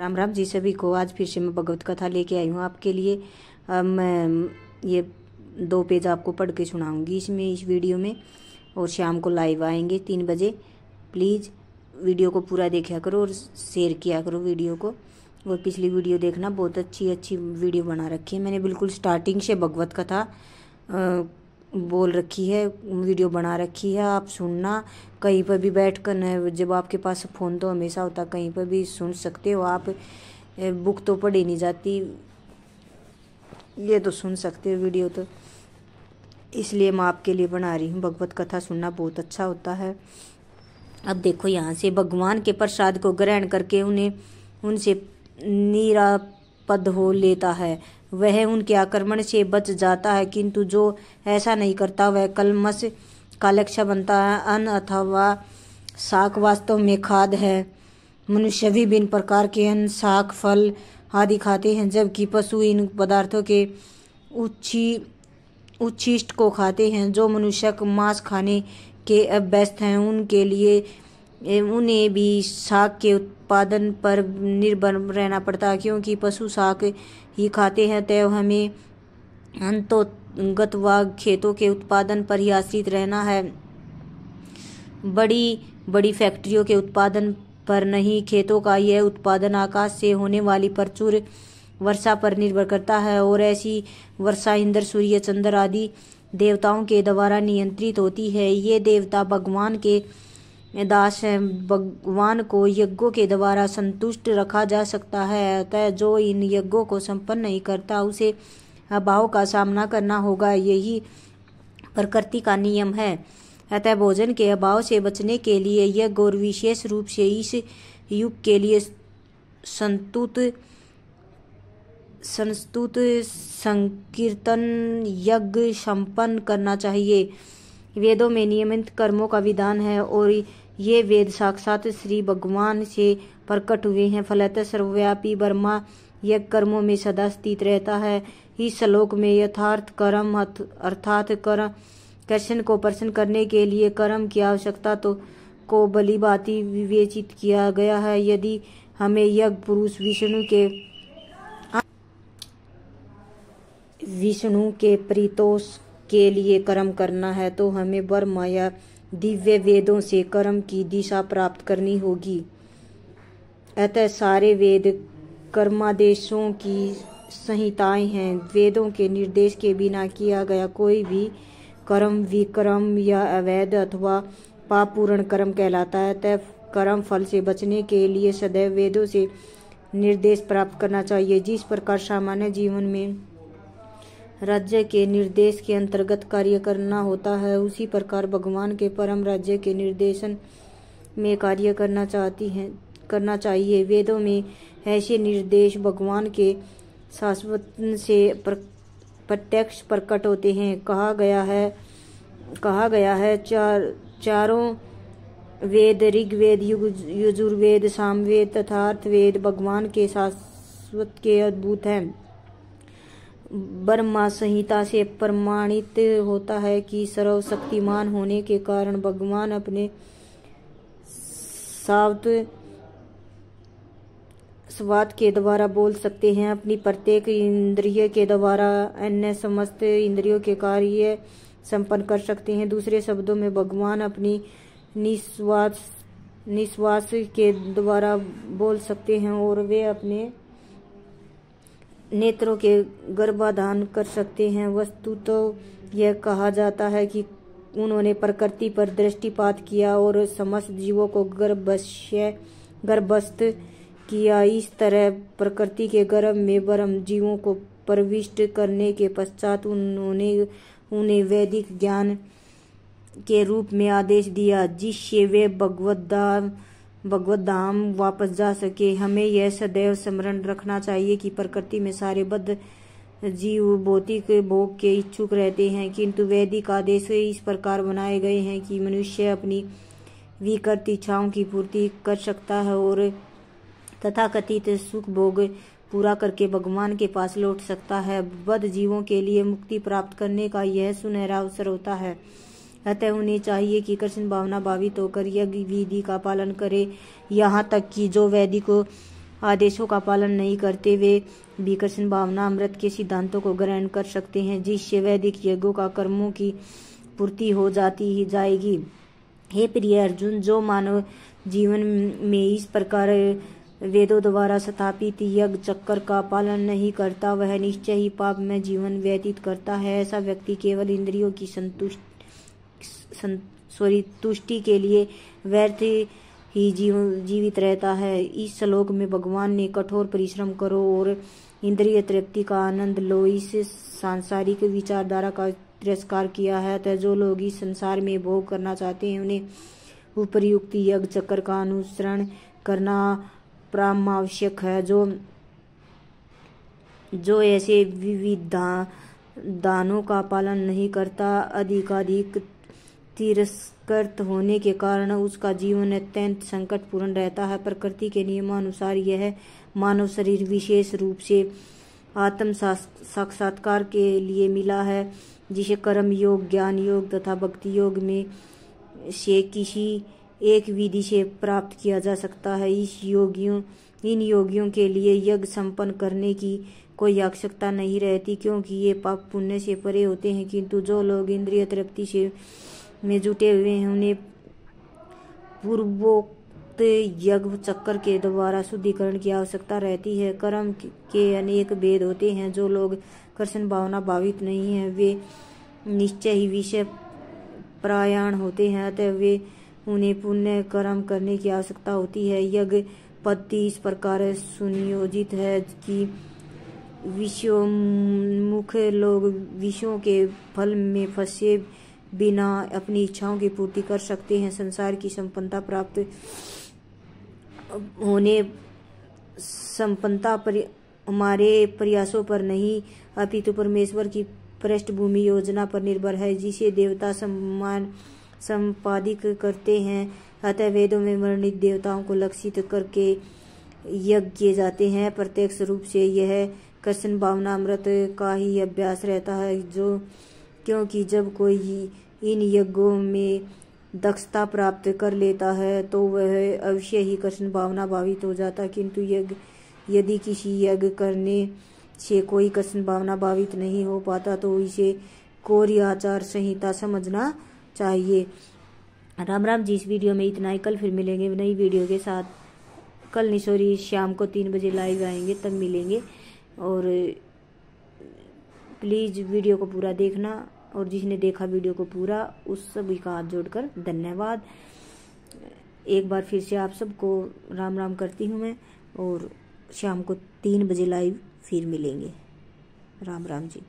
राम राम जी सभी को। आज फिर से मैं भगवत कथा लेके आई हूँ आपके लिए। मैं ये 2 पेज आपको पढ़ के सुनाऊंगी इस वीडियो में, और शाम को लाइव आएंगे 3 बजे। प्लीज़ वीडियो को पूरा देखा करो और शेयर किया करो वीडियो को। और पिछली वीडियो देखना, बहुत अच्छी वीडियो बना रखी है मैंने। बिल्कुल स्टार्टिंग से भगवत कथा बोल रखी है, वीडियो बना रखी है। आप सुनना कहीं पर भी बैठ कर, जब आपके पास फ़ोन तो हमेशा होता, कहीं पर भी सुन सकते हो आप। बुक तो पढ़ी नहीं जाती, ये तो सुन सकते हो वीडियो तो, इसलिए मैं आपके लिए बना रही हूँ। भगवत कथा सुनना बहुत अच्छा होता है। अब देखो, यहाँ से भगवान के प्रसाद को ग्रहण करके उनसे निरापद हो लेता है, वह उनके आक्रमण से बच जाता है। किंतु जो ऐसा नहीं करता वह कलमश का लक्ष्य बनता है। अन्न अथवा शाक वास्तव में खाद है। मनुष्य विभिन्न प्रकार के अन्न, शाक, फल आदि खाते हैं, जबकि पशु इन पदार्थों के उच्छिष्ट को खाते हैं। जो मनुष्य मांस खाने के अभ्यस्त हैं, उनके लिए उन्हें भी शाक के उत्पादन पर निर्भर रहना पड़ता है, क्योंकि पशु शाक ही खाते हैं। तय हमें अंतोगतवा खेतों के उत्पादन पर ही आश्रित रहना है, बड़ी बड़ी फैक्ट्रियों के उत्पादन पर नहीं। खेतों का यह उत्पादन आकाश से होने वाली प्रचुर वर्षा पर निर्भर करता है, और ऐसी वर्षा इंद्र, सूर्य, चंद्र आदि देवताओं के द्वारा नियंत्रित होती है। ये देवता भगवान के दास हैं। भगवान को यज्ञों के द्वारा संतुष्ट रखा जा सकता है, अतः जो इन यज्ञों को संपन्न नहीं करता उसे अभाव का सामना करना होगा। यही प्रकृति का नियम है। अतः भोजन के अभाव से बचने के लिए यज्ञ, और विशेष रूप से इस युग के लिए संस्तुत संकीर्तन यज्ञ संपन्न करना चाहिए। वेदों में नियमित कर्मों का विधान है, और ये वेद साक्षात श्री भगवान से प्रकट हुए हैं। फलतः सर्वव्यापी ब्रह्मा यज्ञ कर्मों में सदा स्थित रहता है। इस श्लोक में यथार्थ कर्म अर्थात कृष्ण को प्रसन्न करने के लिए कर्म की आवश्यकता को भलीभांति विवेचित किया गया है। यदि हमें यज्ञ पुरुष विष्णु के प्रीतोष के लिए कर्म करना है, तो हमें ब्रह्म या दिव्य वेदों से कर्म की दिशा प्राप्त करनी होगी। अतः सारे वेद कर्मादेशों की संहिताएं हैं। वेदों के निर्देश के बिना किया गया कोई भी कर्म विकर्म या अवैध अथवा पापपूर्ण कर्म कहलाता है। अतः कर्म फल से बचने के लिए सदैव वेदों से निर्देश प्राप्त करना चाहिए। जिस प्रकार सामान्य जीवन में राज्य के निर्देश के अंतर्गत कार्य करना होता है, उसी प्रकार भगवान के परम राज्य के निर्देशन में कार्य करना चाहिए। वेदों में ऐसे निर्देश भगवान के शाश्वत से प्रत्यक्ष प्रकट होते हैं। कहा गया है चारों वेद, ऋग्वेद, यजुर्वेद, सामवेद तथा अर्थवेद भगवान के शाश्वत के अद्भुत हैं। ब्रह्मा संहिता से प्रमाणित होता है कि सर्वशक्तिमान होने के कारण भगवान अपने स्वाद के द्वारा बोल सकते हैं। अपनी प्रत्येक इंद्रिय के द्वारा अन्य समस्त इंद्रियों के कार्य संपन्न कर सकते हैं। दूसरे शब्दों में भगवान अपनी निश्वास के द्वारा बोल सकते हैं, और वे अपने नेत्रों के गर्भाधान कर सकते हैं। वस्तु तो यह कहा जाता है कि उन्होंने प्रकृति पर दृष्टिपात किया और समस्त जीवों को गर्भस्थ किया। इस तरह प्रकृति के गर्भ में ब्रह्म जीवों को प्रविष्ट करने के पश्चात उन्हें वैदिक ज्ञान के रूप में आदेश दिया, जिससे वे भगवत धाम वापस जा सके। हमें यह सदैव स्मरण रखना चाहिए कि प्रकृति में सारे बद्ध जीव भौतिक भोग के इच्छुक रहते हैं, किंतु वैदिक आदेश इस प्रकार बनाए गए हैं कि मनुष्य अपनी विकृत इच्छाओं की पूर्ति कर सकता है और तथाकथित सुख भोग पूरा करके भगवान के पास लौट सकता है। बद्ध जीवों के लिए मुक्ति प्राप्त करने का यह सुनहरा अवसर होता है। अतः उन्हें चाहिए कि कृष्ण भावना भावित होकर यज्ञ विधि का पालन करे, यहाँ तक कि जो वैदिक आदेशों का पालन नहीं करते, वे भी कृष्ण भावना अमृत के सिद्धांतों को ग्रहण कर सकते हैं, जिससे वैदिक यज्ञों का कर्मों की पूर्ति हो जाती ही जाएगी। हे प्रिय अर्जुन, जो मानव जीवन में इस प्रकार वेदों द्वारा स्थापित यज्ञ चक्र का पालन नहीं करता, वह निश्चय ही पाप में जीवन व्यतीत करता है। ऐसा व्यक्ति केवल इंद्रियों की तुष्टि के लिए व्यर्थ ही जीवित रहता है। इस श्लोक में भगवान ने कठोर परिश्रम करो और इंद्रिय तृप्ति का आनंद लो, इस सांसारिक विचारधारा का तिरस्कार किया है। अतः जो लोग इस संसार में भोग करना चाहते हैं, उन्हें उपर्युक्त यज्ञ चक्र का अनुसरण करना परमावश्यक है। जो ऐसे विविध दानों का पालन नहीं करता, अधिकाधिक तिरस्कृत होने के कारण उसका जीवन अत्यंत संकटपूर्ण रहता है। प्रकृति के नियमानुसार यह मानव शरीर विशेष रूप से आत्म साक्षात्कार के लिए मिला है, जिसे कर्म योग, ज्ञान योग तथा भक्ति योग में से किसी एक विधि से प्राप्त किया जा सकता है। इन योगियों के लिए यज्ञ संपन्न करने की कोई आवश्यकता नहीं रहती, क्योंकि ये पाप पुण्य से परे होते हैं। किंतु जो लोग इंद्रिय तृप्ति से में जुटे हुए हैं, उन्हें पूर्वोक्त यज्ञ चक्र के द्वारा शुद्धिकरण की आवश्यकता रहती है। कर्म के अनेक भेद होते हैं। जो लोग कृष्ण भावना भावित नहीं है, वे निश्चय ही विषय परायण होते हैं, अतः वे उन्हें पुण्य कर्म करने की आवश्यकता होती है। यज्ञ पद्धति इस प्रकार सुनियोजित है कि विषयोन्मुख लोग विषयों के फल में फंसे बिना अपनी इच्छाओं की पूर्ति कर सकते हैं। संसार की संपन्नता प्राप्त होने संपन्नता हमारे प्रयासों पर नहीं, अपितु परमेश्वर की पृष्ठभूमि योजना पर निर्भर है, जिसे देवता संपादित करते हैं। अतः वेदों में वर्णित देवताओं को लक्षित करके यज्ञ किए जाते हैं। प्रत्यक्ष रूप से यह कृष्ण भावना अमृत का ही अभ्यास रहता है, क्योंकि जब कोई इन यज्ञों में दक्षता प्राप्त कर लेता है तो वह अवश्य ही कृष्ण भावना भावित हो जाता है। किंतु यदि किसी यज्ञ करने से कोई कृष्ण भावना भावित नहीं हो पाता, तो इसे कोरी आचार संहिता समझना चाहिए। राम राम जी। इस वीडियो में इतना ही। कल फिर मिलेंगे नई वीडियो के साथ। कल नहीं, शाम को 3 बजे लाइव आएंगे, तब मिलेंगे। और प्लीज़ वीडियो को पूरा देखना, और जिसने देखा वीडियो को पूरा, उस सभी का हाथ जोड़कर धन्यवाद। एक बार फिर से आप सबको राम राम करती हूँ मैं, और शाम को 3 बजे लाइव फिर मिलेंगे। राम राम जी।